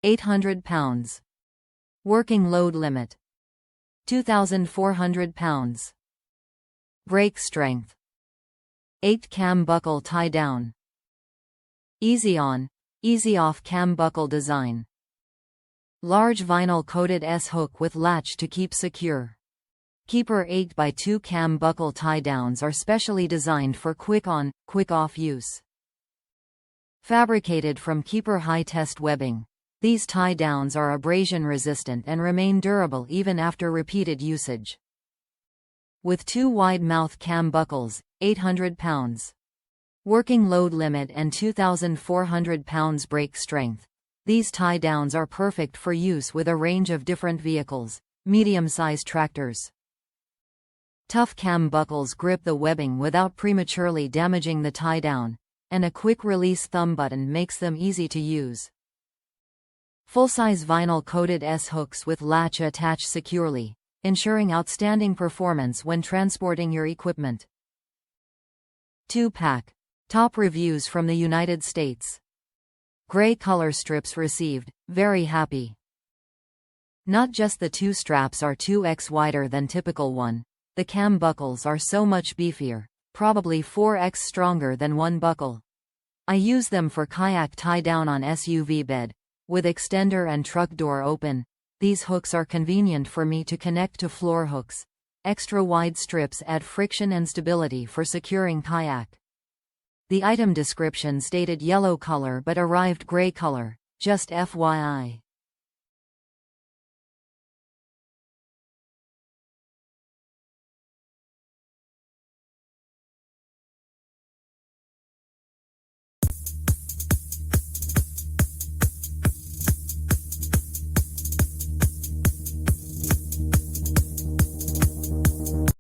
800 pounds. Working load limit 2,400 pounds. Brake strength 8 cam buckle tie down. Easy on, easy off cam buckle design. Large vinyl coated S-hook with latch to keep secure. Keeper 8x2 cam buckle tie downs are specially designed for quick on, quick off use. Fabricated from Keeper high-test webbing, these tie downs are abrasion resistant and remain durable even after repeated usage. With 2 wide mouth cam buckles, 800 pounds. Working load limit and 2,400 pounds brake strength, these tie downs are perfect for use with a range of different vehicles, medium-sized tractors. Tough cam buckles grip the webbing without prematurely damaging the tie down, and a quick release thumb button makes them easy to use. Full-size vinyl coated S-hooks with latch attach securely, ensuring outstanding performance when transporting your equipment. 2-pack. Top reviews from the United States. Gray color strips received, very happy. Not just the 2 straps are 2x wider than typical one, the cam buckles are so much beefier, probably 4x stronger than one buckle. I use them for kayak tie down on SUV bed, with extender and truck door open. These hooks are convenient for me to connect to floor hooks. Extra wide strips add friction and stability for securing kayak. The item description stated yellow color but arrived gray color, just FYI.